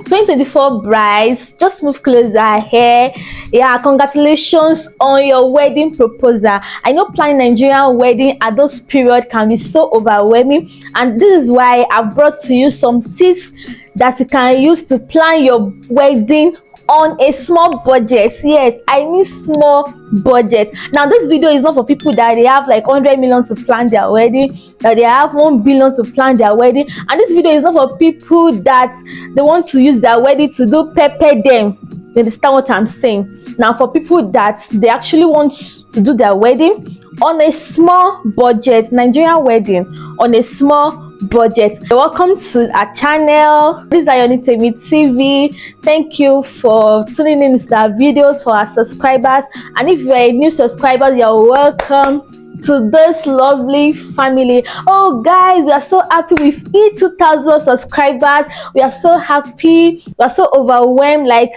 2024 brides, just move closer here. Yeah, congratulations on your wedding proposal. I know planning Nigerian wedding at those period can be so overwhelming, and this is why I've brought to you some tips that you can use to plan your wedding on a small budget. Yes, I mean small budget. Now this video is not for people that they have like 100 million to plan their wedding, that they have 1 billion to plan their wedding, and this video is not for people that they want to use their wedding to do pepper them. You understand what I'm saying? Now for people that they actually want to do their wedding on a small budget, Nigerian wedding on a small budget. Welcome to our channel. This is Ayonitemi TV. Thank you for tuning in to our videos, for our subscribers, and if you're a new subscriber, you're welcome to this lovely family. Oh guys, we are so happy with 2,000 subscribers. We are so happy, we are so overwhelmed. Like,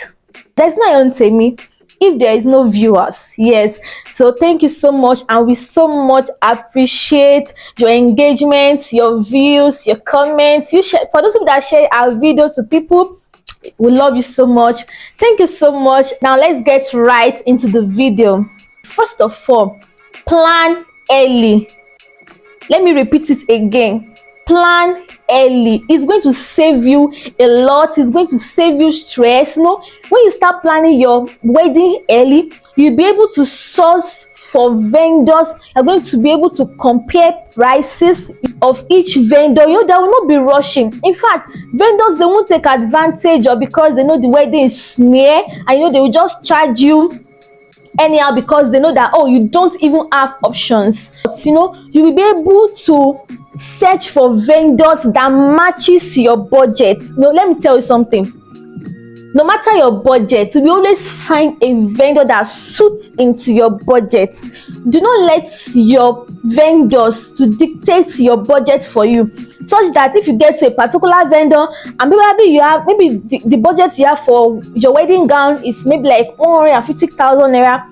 there's no Ayonitemi if there is no viewers. Yes, so thank you so much, and we so much appreciate your engagement, your views, your comments. You share, for those people that share our videos to people, we love you so much. Thank you so much. Now let's get right into the video. First of all, plan early. Let me repeat it again. Plan early. It's going to save you a lot. It's going to save you stress. You know, when you start planning your wedding early, you'll be able to source for vendors. You're going to be able to compare prices of each vendor. You know, they will not be rushing. In fact, vendors, they won't take advantage, or because they know the wedding is near, and you know they will just charge you anyhow because they know that, oh, you don't even have options. But, you know, you will be able to search for vendors that matches your budget. No, let me tell you something. No matter your budget, you will always find a vendor that suits into your budget. Do not let your vendors to dictate your budget for you, such that if you get to a particular vendor and maybe you have the budget you have for your wedding gown is maybe like 150,000 naira,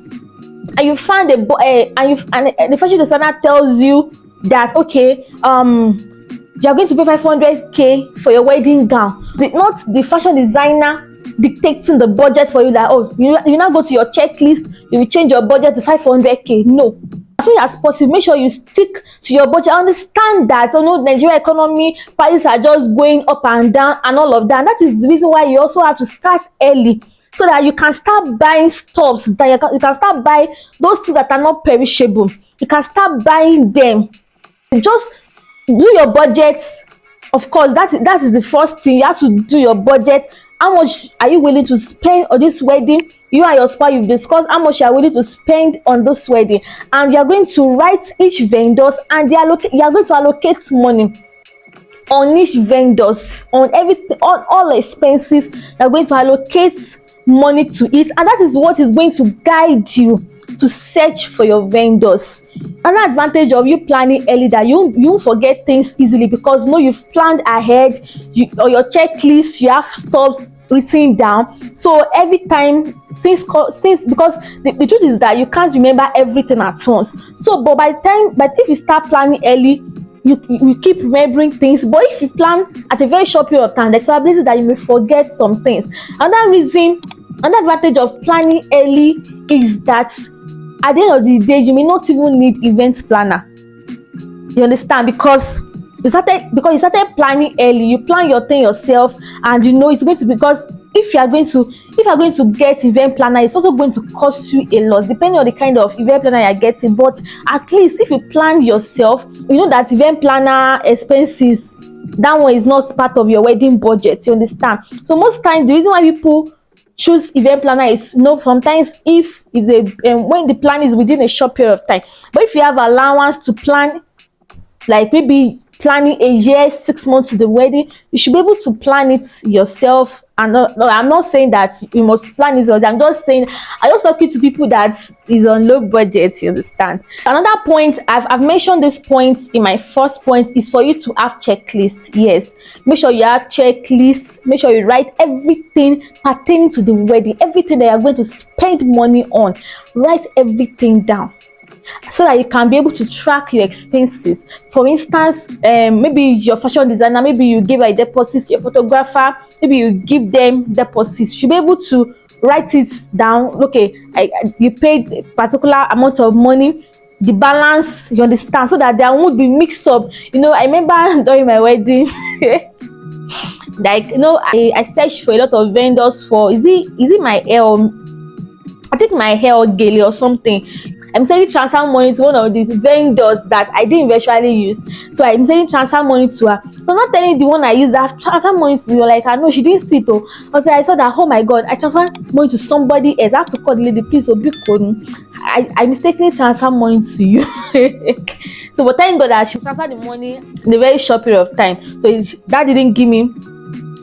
and you find and the fashion designer tells you that, okay, you're going to pay 500k for your wedding gown. Not the fashion designer dictating the budget for you, that, oh, you now go to your checklist, you will change your budget to 500k. No, as soon as possible, make sure you stick to your budget. I understand that, you know, Nigerian economy, prices are just going up and down and all of that. And that is the reason why you also have to start early, so that you can start buying stuffs, that you can start buying those things that are not perishable. You can start buying them. Just do your budget. Of course, that is the first thing. You have to do your budget. How much are you willing to spend on this wedding? You and your spouse, you've discussed how much you are willing to spend on this wedding, and you are going to write each vendors, and you are going to allocate money on each vendors, on everything, on all expenses. You are going to allocate money to it, and that is what is going to guide you to search for your vendors. Another advantage of you planning early, that you won't forget things easily, because you know you've planned ahead. Or your checklist, you have stuff written down, so every time things, because the truth is that you can't remember everything at once. So but if you start planning early, you keep remembering things. But if you plan at a very short period of time, there's a possibility that you may forget some things. Another advantage of planning early is that at the end of the day, you may not even need event planner. You understand? Because you started planning early. You plan your thing yourself, and you know it's going to, because if you are going to get event planner, it's also going to cost you a lot, depending on the kind of event planner you're getting. But at least if you plan yourself, you know that event planner expenses, that one is not part of your wedding budget. You understand? So most times, the reason why people choose event planner is, you know, sometimes if it's when the plan is within a short period of time. But if you have allowance to plan, like maybe planning a year, 6 months to the wedding, you should be able to plan it yourself. And no, I'm not saying that you must plan it yourself. I'm just saying, I just talking to people that is on low budget. You understand? Another point, I've mentioned this point in my first point, is for you to have checklists. Yes, make sure you have checklists. Make sure you write everything pertaining to the wedding, everything that you're going to spend money on. Write everything down. so that you can be able to track your expenses. For instance, maybe your fashion designer, maybe you give a deposit, your photographer, maybe you give them deposits. You should be able to write it down. Okay, you paid a particular amount of money, the balance, you understand, so that there won't be mix up. I remember during my wedding, like, I searched for a lot of vendors for, is it my hair, or I think my hair or gele or something. I'm sending transfer money to one of these vendors that I didn't eventually use. So I'm sending transfer money to her. So I'm not telling the one I used that transfer money to you. Like, I know she didn't see it. Until I saw that, oh my god, I transferred money to somebody else. I have to call the lady, please, big code. I mistakenly transfer money to you. So, but thank God that she transferred the money in a very short period of time. So that didn't give me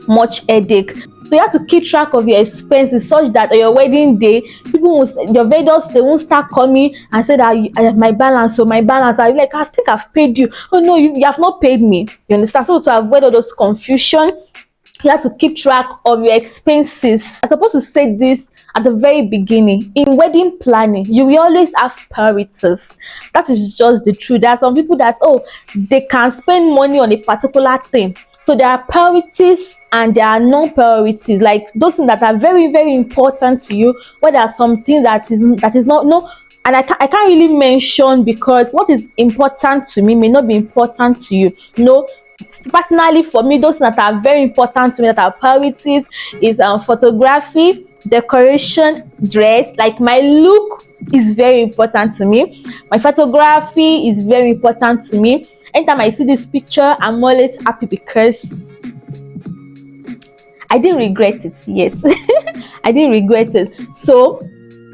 much headache. So you have to keep track of your expenses such that on your wedding day, your vendors, they won't start coming and say that I have my balance. So my balance, I like, I think I've paid you. Oh no, you have not paid me. You understand? So to avoid all those confusion, you have to keep track of your expenses. I'm supposed to say this at the very beginning. In wedding planning, you will always have priorities. That is just the truth. There are some people that, they can spend money on a particular thing. So there are priorities and there are non-priorities, like those things that are very, very important to you. Where there are some things that is not, no, and I can't really mention, because what is important to me may not be important to you. Personally, for me, those that are very important to me, that are priorities, is photography, decoration, dress. Like, my look is very important to me. My photography is very important to me. Anytime I see this picture, I'm always happy because I didn't regret it. Yes, I didn't regret it. So,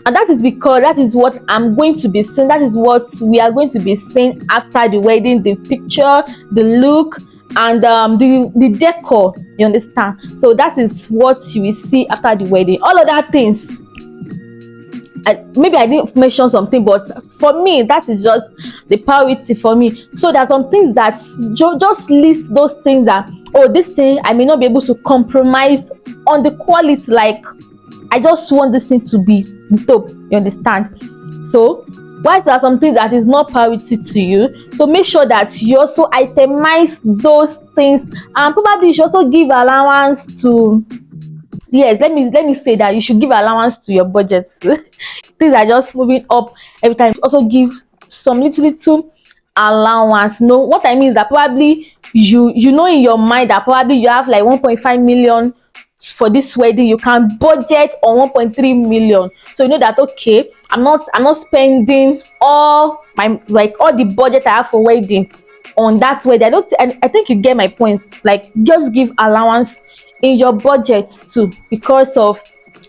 and that is because that is what I'm going to be seeing. That is what we are going to be seeing after the wedding: the picture, the look, and the decor. You understand? So that is what you will see after the wedding. All other things, maybe I didn't mention something, but for me, that is just the priority for me. So there are some things that just list those things that, this thing I may not be able to compromise on the quality. Like, I just want this thing to be dope. You understand? So whilst there are some things that is not priority to you, so make sure that you also itemize those things, and probably you should also give allowance to, yes, let me say that you should give allowance to your budget. Things are just moving up every time. Also give some little allowance. What I mean is that probably you know in your mind that probably you have like 1.5 million for this wedding. You can budget on 1.3 million. So you know that, okay, I'm not spending all the budget I have for wedding on that wedding. I think you get my point. Like, just give allowance in your budget too, because of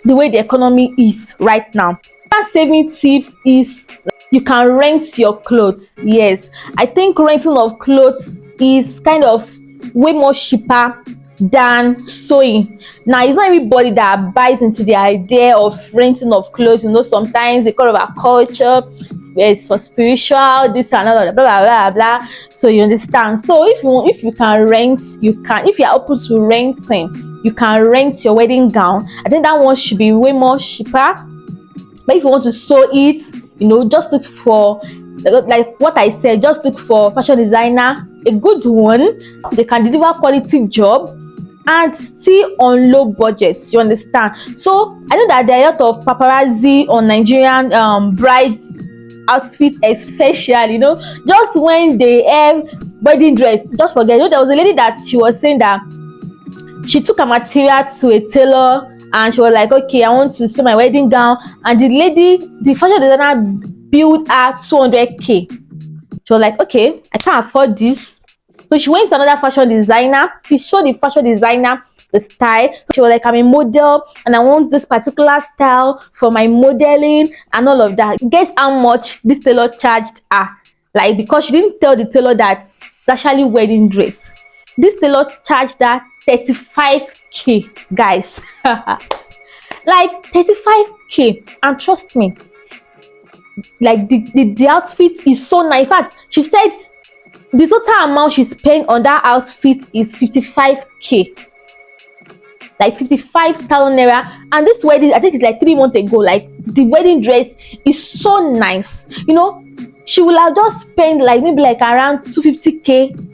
the way the economy is right now. Another saving tips is, you can rent your clothes. Yes, I think renting of clothes is kind of way more cheaper than sewing. Now, it's not everybody that buys into the idea of renting of clothes. Sometimes because of our culture, it's for spiritual, this and all, blah blah blah blah. So you understand. So if you can rent, you can. If you are open to renting, you can rent your wedding gown. I think that one should be way more cheaper. But if you want to sew it, just look for, like what I said, just look for fashion designer, a good one. They can deliver quality job and still on low budgets. You understand? So I know that there are a lot of paparazzi on Nigerian bride outfit, especially, just when they have wedding dress. Just forget. There was a lady that she was saying that she took a material to a tailor, and she was like, okay, I want to sew my wedding gown, and the fashion designer billed her 200k. She was like, okay, I can't afford this. So she went to another fashion designer. She showed the fashion designer the style. She was like, I'm a model and I want this particular style for my modeling and all of that. Guess how much this tailor charged her? Like, because she didn't tell the tailor that it's actually wedding dress. This tailor charged her 35k, guys. Like 35k, and trust me, like the outfit is so nice. In fact, she said the total amount she spent on that outfit is 55k, like 55,000 naira. And this wedding, I think it's like 3 months ago. Like, the wedding dress is so nice. She will have just spent like maybe like around 250k.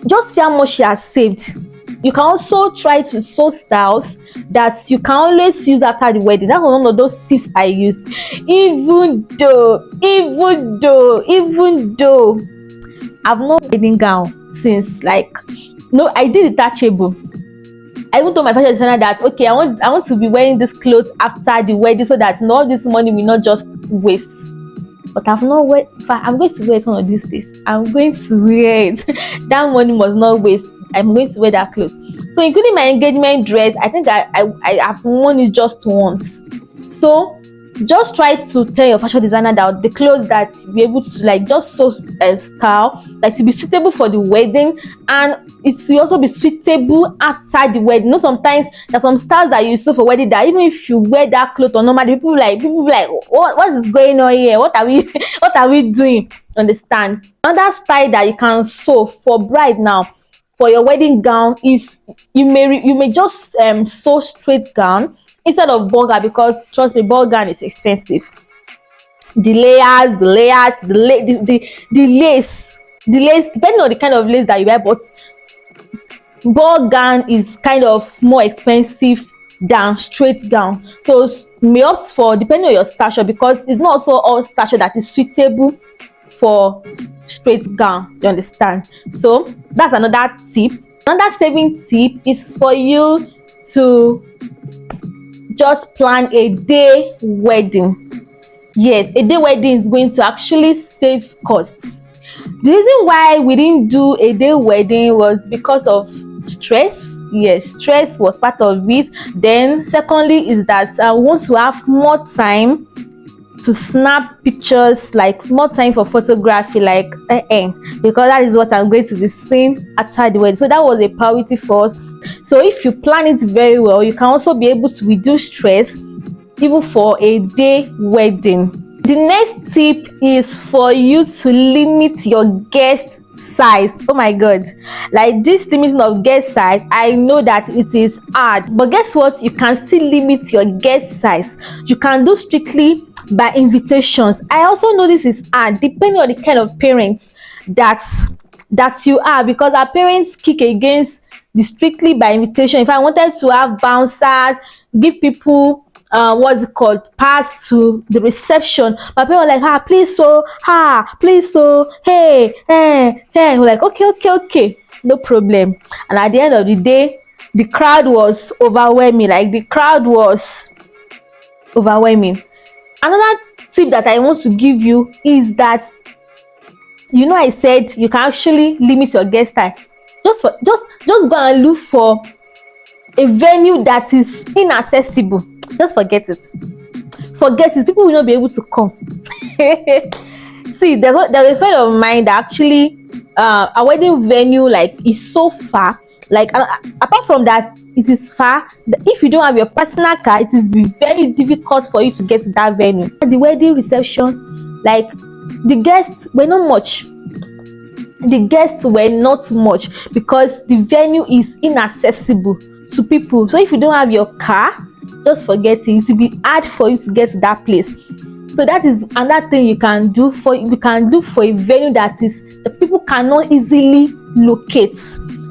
Just see how much she has saved. You can also try to sew styles that you can always use after the wedding. That was one of those tips I used. Even though I've not wedding gown since, like, no, I did detachable. I even told my fashion designer that okay, I want to be wearing this clothes after the wedding so that all this money will not just waste. But I've not wear. I'm going to wear it one of these days. I'm going to wear it. That money must not waste. I'm going to wear that clothes. So including my engagement dress, I think I have worn it just once. So just try to tell your fashion designer that the clothes that you be able to like just sew a style like to be suitable for the wedding, and it will also be suitable outside the wedding. You know, sometimes there's some styles that you sew for wedding that even if you wear that cloth or normally people like what is going on here, what are we what are we doing? Understand? Another style that you can sew for bride now for your wedding gown is you may just sew straight gown instead of ball gown, because trust me, ball gown is expensive. The layers, the lace, depending on the kind of lace that you wear, but ball gown is kind of more expensive than straight gown. So you may opt for depending on your stature, because it's not also all stature that is suitable for straight gown. You understand? So that's another tip. Another saving tip is for you to just plan a day wedding. Yes, a day wedding is going to actually save costs. The reason why we didn't do a day wedding was because of stress. Yes, stress was part of it. Then secondly is that I want to have more time to snap pictures, like more time for photography, like because that is what I'm going to be seeing after the wedding. So that was a priority for us. So if you plan it very well, you can also be able to reduce stress even for a day wedding. The next tip is for you to limit your guest size. Oh my god, like this limiting of guest size, I know that it is hard, but guess what, you can still limit your guest size. You can do strictly by invitations. I also know this is hard depending on the kind of parents that you are, because our parents kick against the strictly by invitation. If I wanted to have bouncers, give people what's it called, pass to the reception, my parents were like, please so, please so, hey, we're like, okay, no problem. And at the end of the day, the crowd was overwhelming. Another tip that I want to give you is that, you know, I said you can actually limit your guest time. Just go and look for a venue that is inaccessible. Just forget it. People will not be able to come. See, there's a friend of mine that actually a wedding venue like is so far, like apart from that it is far, if you don't have your personal car, it is very difficult for you to get to that venue. At the wedding reception, like the guests were not much because the venue is inaccessible to people. So if you don't have your car, just forget it. It will be hard for you to get to that place. So that is another thing you can do for a venue that people cannot easily locate,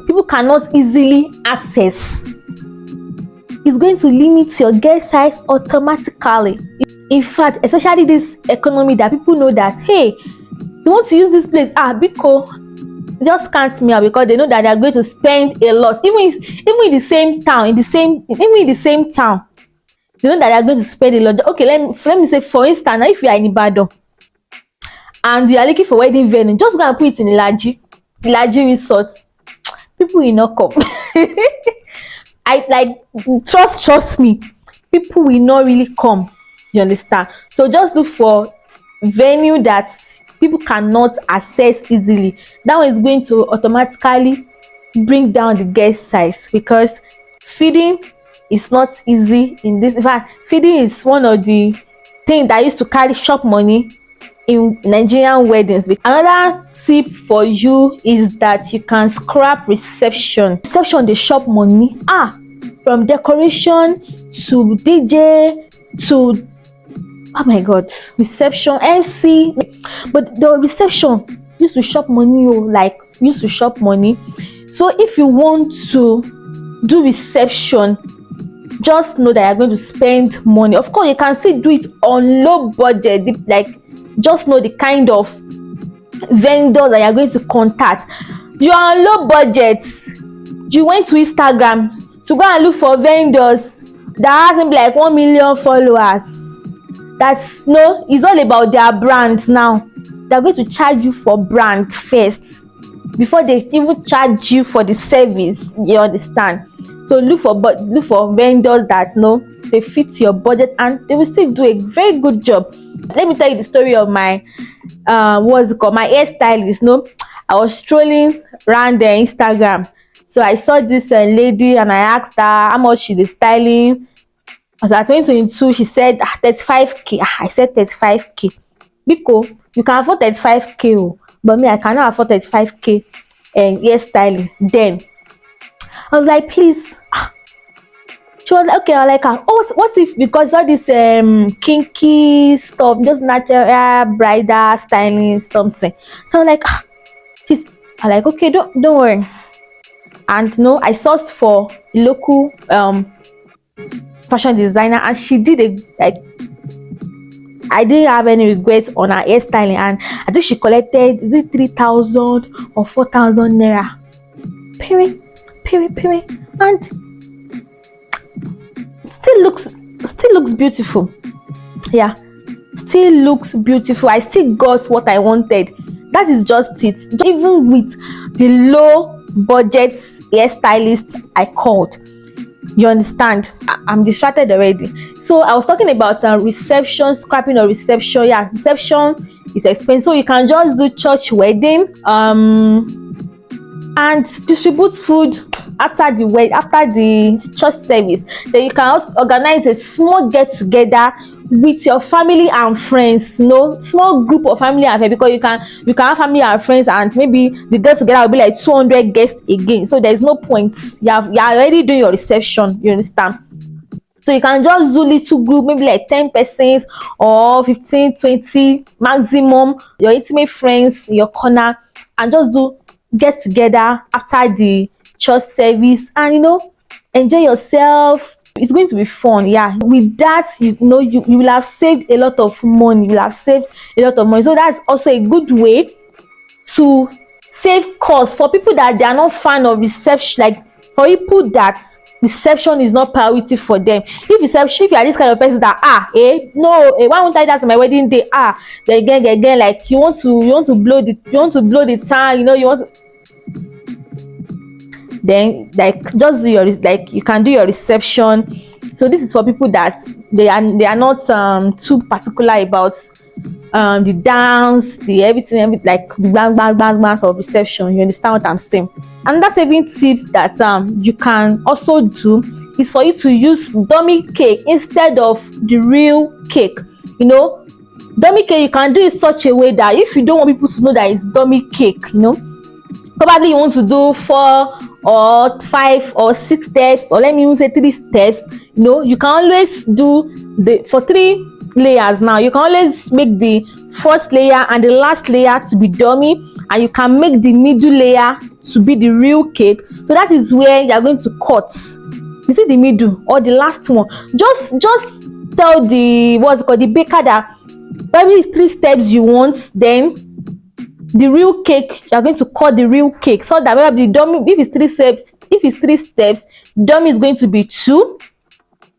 people cannot easily access. It's going to limit your guest size automatically. In fact, especially this economy that people know that, hey, you want to use this place, Biko, just count me out, because they know that they are going to spend a lot. Even in the same town, you know that they are going to spend a lot. Okay, let me say, for instance, now if you are in Ibadan and you are looking for wedding venue, just go and put it in Ilaji Resort. People will not come. I like trust me, people will not really come. You understand? So just look for venue that people cannot access easily. That one is going to automatically bring down the guest size, because feeding is not easy in this. In fact, feeding is one of the things that used to carry shop money in Nigerian weddings. Another tip for you is that you can scrap reception. The shop money, from decoration to DJ to Oh my god, reception, MC, but the reception used to shop money, oh, like used to shop money. So if you want to do reception, just know that you're going to spend money. Of course, you can still do it on low budget, like just know the kind of vendors that you're going to contact. You are on low budget, you went to Instagram to go and look for vendors that has maybe like 1 million followers. That's no, it's all about their brand now. They're going to charge you for brand first before they even charge you for the service. You understand? So look for vendors that know they fit your budget and they will still do a very good job. Let me tell you the story of my what's it called, my hairstylist. No, I was strolling around the Instagram, so I saw this lady and I asked her how much she is styling. As at 2022, she said 35k. I said 35k. Because you can afford 35k, but me, I cannot afford 35k and hairstyling. Then I was like, please. She was like, okay. I like her. Oh, what if, because all this kinky stuff, just natural bridal styling something. So I was like, I like, okay, don't worry. And no, I sourced for local fashion designer, and she did a like. I didn't have any regrets on her hairstyling, and I think she collected, is it 3,000 or 4,000 naira? Period, and still looks beautiful. Yeah, still looks beautiful. I still got what I wanted. That is just it. Even with the low budget hairstylist I called, you understand? I'm distracted already. So I was talking about reception, scrapping or reception. Yeah, reception is expensive. So you can just do church wedding and distribute food after the church service. Then you can also organize a small get together with your family and friends. Small group of family and friends, because you can have family and friends, and maybe the get together will be like 200 guests again. So there's no point. You're already doing your reception. You understand? So you can just do little group, maybe like 10 persons or 15, 20 maximum, your intimate friends in your corner, and just do get together after the church service, and enjoy yourself. It's going to be fun. Yeah, with that, you will have saved a lot of money. So that's also a good way to save costs for people that they are not fan of reception. Like for people that reception is not priority for them. If you are this kind of person that why won't I dance on my wedding day? Then again, like you want to blow the time, you want to, then like just do your, like you can do your reception. So this is for people that they are not too particular about the dance, the everything like the bang of reception. You understand what I'm saying? Another saving tips that you can also do is for you to use dummy cake instead of the real cake. Dummy cake, you can do it such a way that if you don't want people to know that it's dummy cake, probably you want to do 4 or 5 or 6 steps, or let me even say 3 steps. You can always do for 3 layers. Now you can always make the first layer and the last layer to be dummy, and you can make the middle layer to be the real cake. So that is where you are going to cut. Is it the middle or the last one? Just tell the baker that maybe it's 3 steps you want, then the real cake, you are going to cut the real cake, so that maybe the dummy, if it's 3 steps, dummy is going to be 2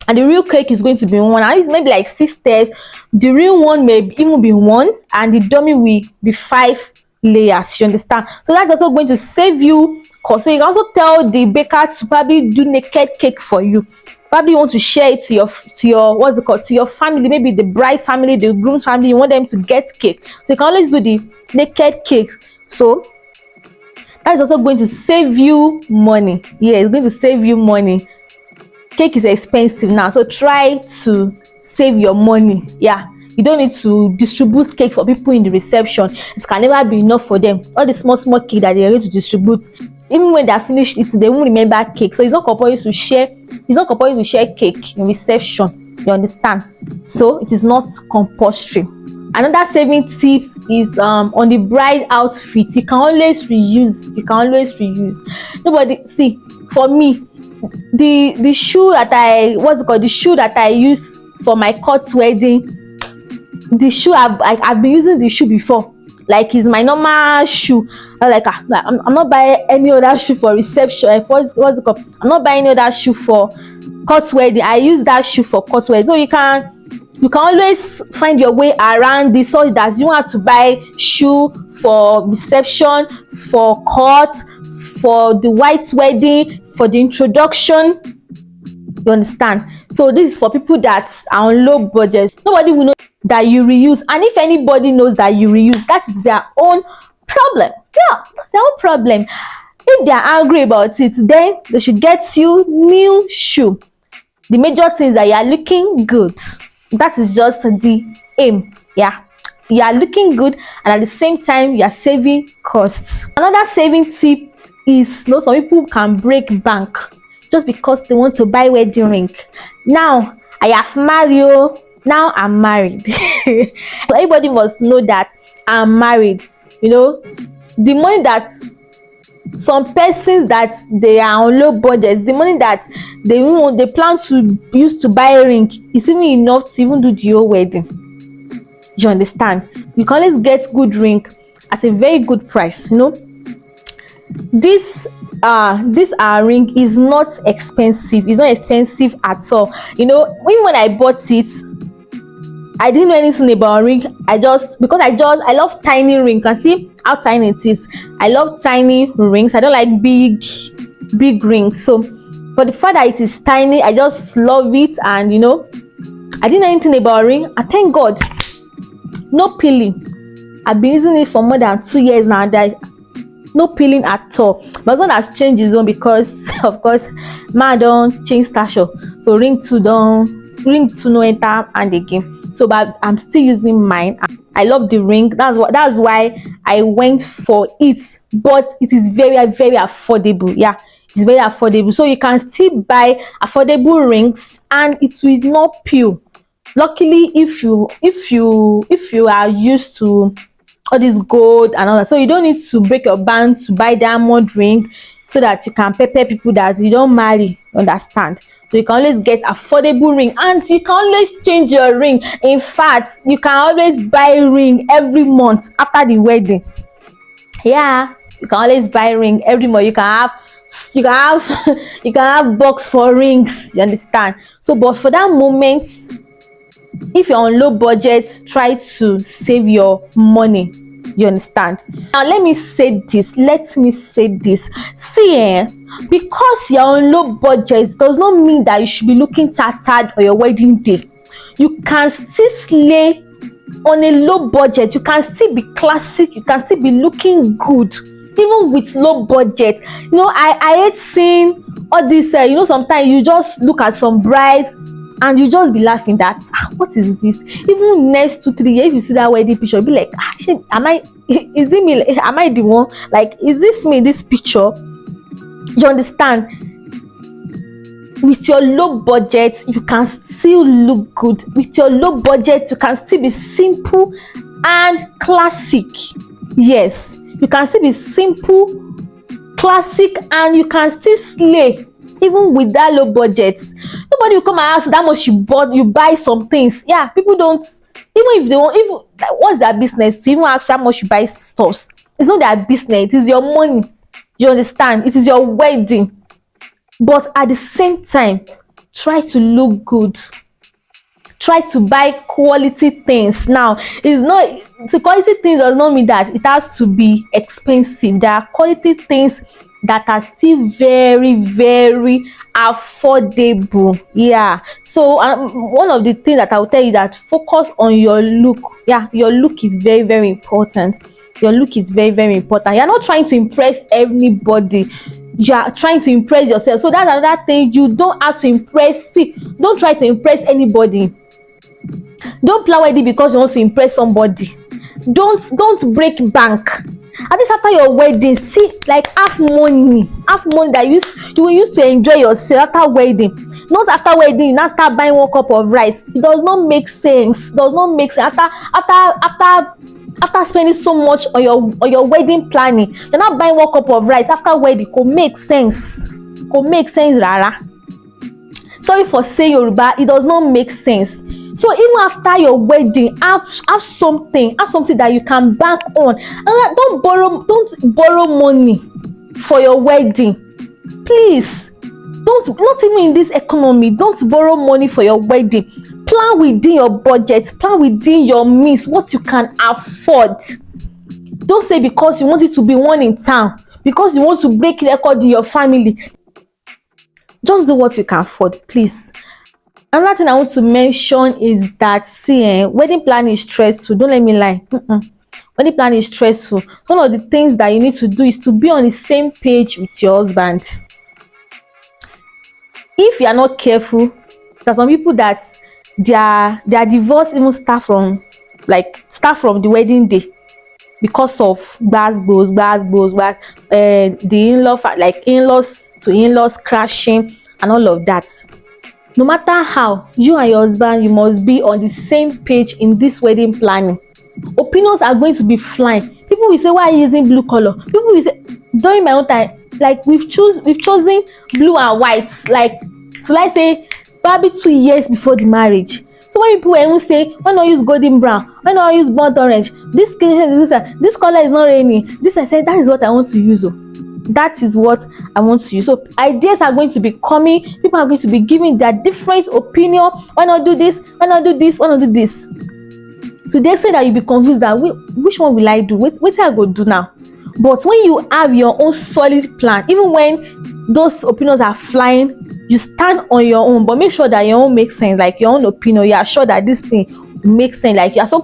and the real cake is going to be 1. And it's maybe like 6 steps, the real one may even be 1 and the dummy will be 5 layers. You understand? So that's also going to save you cost. So you can also tell the baker to probably do naked cake for you. Probably you want to share it to your to your family, maybe the bride's family, the groom's family. You want them to get cake, so you can always do the naked cake. So that is also going to save you money. Yeah, it's going to save you money. Cake is expensive now, so try to save your money. Yeah, you don't need to distribute cake for people in the reception. It can never be enough for them. All the small cake that they are going to distribute, even when they are finished eating, they won't remember cake. So it's not compulsory to share. It's not compulsory to share cake in reception. You understand? so it is not compulsory. Another saving tips is on the bride outfit. You can always reuse. Nobody see, for me, the shoe that the shoe that I use for my court wedding, the shoe I've been using the shoe before, like it's my normal shoe. I'm not buying any other shoe for reception. What's it called? I'm not buying any other shoe for court wedding. I use that shoe for court wedding. So you can always find your way around this, so that you want to buy shoe for reception, for court, for the white wedding, for the introduction. You understand? So this is for people that are on low budget. Nobody will know that you reuse, and if anybody knows that you reuse, that is their own problem. Yeah, that's their own problem. If they are angry about it, then they should get you new shoe. The major thing is that you are looking good. That is just the aim. Yeah, you are looking good, and at the same time you are saving costs. Another saving tip is, some people can break bank just because they want to buy wedding ring. Now I have married. Now I'm married. So everybody must know that I'm married. The money that some persons that they are on low budget, the money that they plan to use to buy a ring is even enough to even do the whole wedding. You understand? You can always get good ring at a very good price. This ring is not expensive. It's not expensive at all. Even when I bought it, I didn't know anything about ring. I love tiny ring. You can see how tiny it is. I love tiny rings. I don't like big rings. So for the fact that it is tiny, I just love it. And I didn't know anything about ring. And thank God, no peeling. I've been using it for more than 2 years now. No peeling at all. My husband has changed his own because, of course, man don't change stature. So ring to no enter and again. So but I'm still using mine. I love the ring. That's why I went for it. But it is very, very affordable. Yeah, it's very affordable. So you can still buy affordable rings and it will not peel. Luckily, if you are used to all this gold and all that, so you don't need to break your bank to buy diamond ring, so that you can pepper people that you don't marry. Understand? So you can always get affordable ring, and you can always change your ring. In fact, you can always buy ring every month after the wedding. Yeah, you can always buy ring every month. You can have box for rings. You understand? So but for that moment, if you're on low budget, try to save your money. You understand? Now let me say this. See, because you're on low budget does not mean that you should be looking tattered on your wedding day. You can still slay on a low budget. You can still be classic. You can still be looking good even with low budget. I hate seeing all this. Sometimes you just look at some brides and you just be laughing that what is this? Even next 2-3 years, if you see that wedding picture, you'll be like, is it me? Am I the one? Like, is this me? This picture? You understand? With your low budget, you can still look good. With your low budget, you can still be simple and classic. Yes, you can still be simple, classic, and you can still slay even with that low budget. Nobody will come and ask that much you buy some things. Yeah, people don't, even if they want, even what's their business to even ask how much you buy stuffs? It's not their business. It is your money. You understand? It is your wedding. But at the same time, try to look good. Try to buy quality things. Now, the quality things does not mean that it has to be expensive. There are quality things that are still very, very affordable. Yeah. So one of the things that I will tell you, that focus on your look. Yeah, your look is very, very important. Your look is very, very important. You're not trying to impress anybody. You are trying to impress yourself. So that's another thing. You don't have to impress. See, don't try to impress anybody. Don't plan wedding because you want to impress somebody. Don't break bank. At least after your wedding, see, like have money that you will use to enjoy yourself after wedding. Not after wedding you now start buying 1 cup of rice. It does not make sense. Does not make sense. After spending so much on your wedding planning, you're not buying 1 cup of rice after wedding. Go make sense. Go make sense, rara. Sorry for saying Yoruba, it does not make sense. So even after your wedding, have something that you can bank on. And don't borrow money for your wedding. Please, not even in this economy, don't borrow money for your wedding. Plan within your budget, plan within your means, what you can afford. Don't say because you want it to be one in town, because you want to break record in your family. Just do what you can afford, please. Another thing I want to mention is that, wedding planning is stressful. Don't let me lie. Wedding planning is stressful. One of the things that you need to do is to be on the same page with your husband. If you are not careful, there are some people that their divorce even start from the wedding day because of the in-laws to in-laws crashing and all of that. No matter how, you and your husband, you must be on the same page in this wedding planning. Opinions are going to be flying. People will say, why are you using blue color? People will say, during my own time, like we've chosen blue and white, like, so I say probably 2 years before the marriage. So when people will say, why not use golden brown, why not use burnt orange, this color is not raining, this, I said, that is what I want to use. That is what I want to use. So ideas are going to be coming. People are going to be giving their different opinion. Why not do this? Why not do this? Why not do this? So they say that you'll be confused that which one will I do? What I go do now? But when you have your own solid plan, even when those opinions are flying, you stand on your own. But make sure that your own makes sense. Like your own opinion, you are sure that this thing makes sense. Like you are so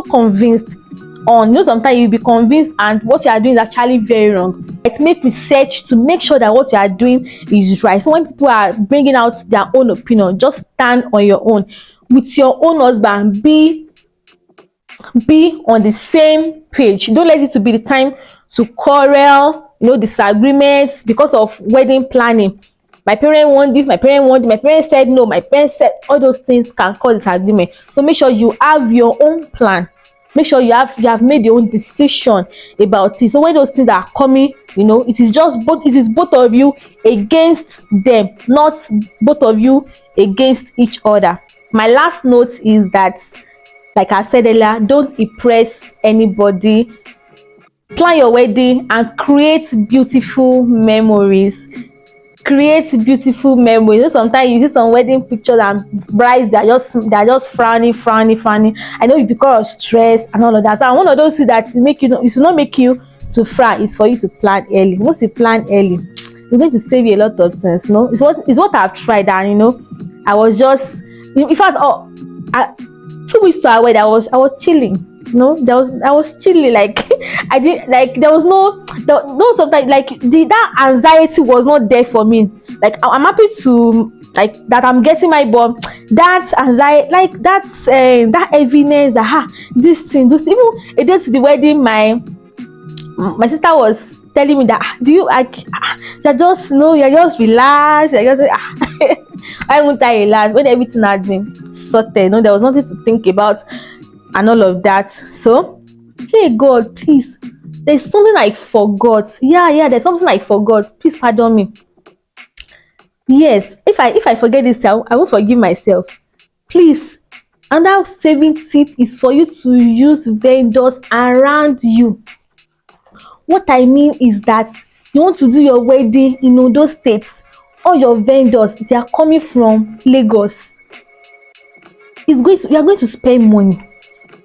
convinced on. Sometimes you'll be convinced and what you are doing is actually very wrong. Let's make research to make sure that what you are doing is right. So when people are bringing out their own opinion, just stand on your own. With your own husband, be on the same page. Don't let it to be the time to quarrel, disagreements because of wedding planning. My parents want this, my parents said no, my parents said, all those things can cause disagreement. So make sure you have your own plan. Make sure you have made your own decision about it. So when those things are coming, it is both of you against them, not both of you against each other. My last note is that, like I said earlier, don't impress anybody. Plan your wedding and create beautiful memories. Sometimes you see some wedding pictures and brides, they're just frowning. I know it's because of stress and all of that. So one of those things that it will not make you to frown is for you to plan early. Once you plan early, you're going to save you a lot of things. It's what I've tried, and I was just, in fact, 2 weeks to our wedding, I was chilling. I was chilling. Like I did, like there was no sometimes like that anxiety was not there for me. Like I'm happy to like that I'm getting my bum. That anxiety, like that heaviness, this thing, just even a day to the wedding, my sister was telling me that you're just relaxed. You're just why won't I relax when everything had been sorted? There was nothing to think about and all of that. So hey God, please, there's something I forgot. There's something I forgot. Please pardon me. Yes, if I forget this, I won't forgive myself. Please, another saving tip is for you to use vendors around you. What I mean is that you want to do your wedding in those states. All your vendors, they are coming from Lagos. You are going to spend money.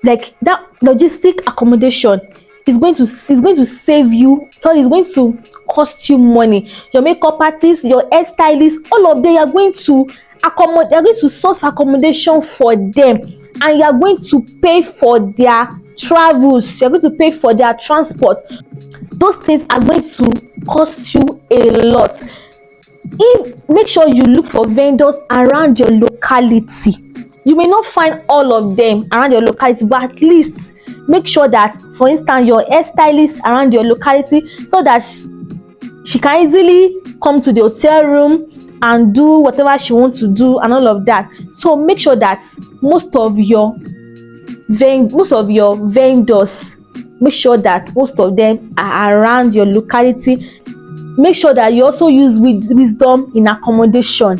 Like that logistic accommodation is going to save you. Sorry, it's going to cost you money. Your makeup artist, your hairstylist, all of them, you are going to accommodate. You are going to source for accommodation for them, and you are going to pay for their travels. You are going to pay for their transport. Those things are going to cost you a lot. Make sure you look for vendors around your locality. You may not find all of them around your locality, but at least make sure that, for instance, your hairstylist around your locality, so that she can easily come to the hotel room and do whatever she wants to do and all of that. So make sure that most of your vendors, make sure that most of them are around your locality. Make sure that you also use wisdom in accommodation.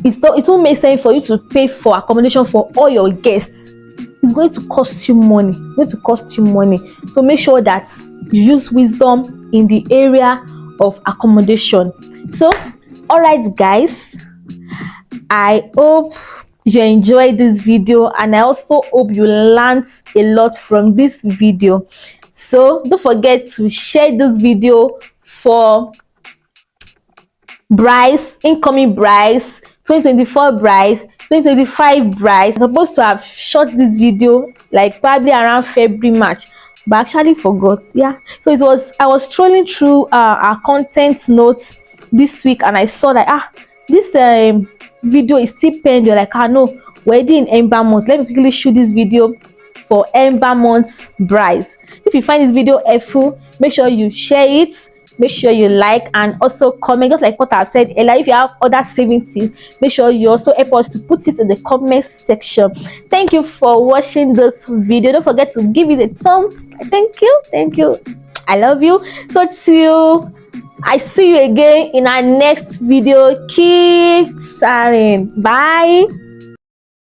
It won't make sense for you to pay for accommodation for all your guests. It's going to cost you money. So make sure that you use wisdom in the area of accommodation. So all right guys, I hope you enjoyed this video, and I also hope you learned a lot from this video. So don't forget to share this video for brides, incoming brides, 2024 brides, 2025 brides. I'm supposed to have shot this video like probably around February, March, but I actually forgot. Yeah, so I was scrolling through our content notes this week, and I saw that this video is still pending. Like, no, wedding in Ember month. Let me quickly shoot this video for Ember month brides. If you find this video helpful, make sure you share it, make sure you like, and also comment, just like what I said earlier. If you have other saving tips, make sure you also help us to put it in the comment section. Thank you for watching this video. Don't forget to give it a thumbs. Thank you, I love you. So till I see you again in our next video, keep staring. Bye.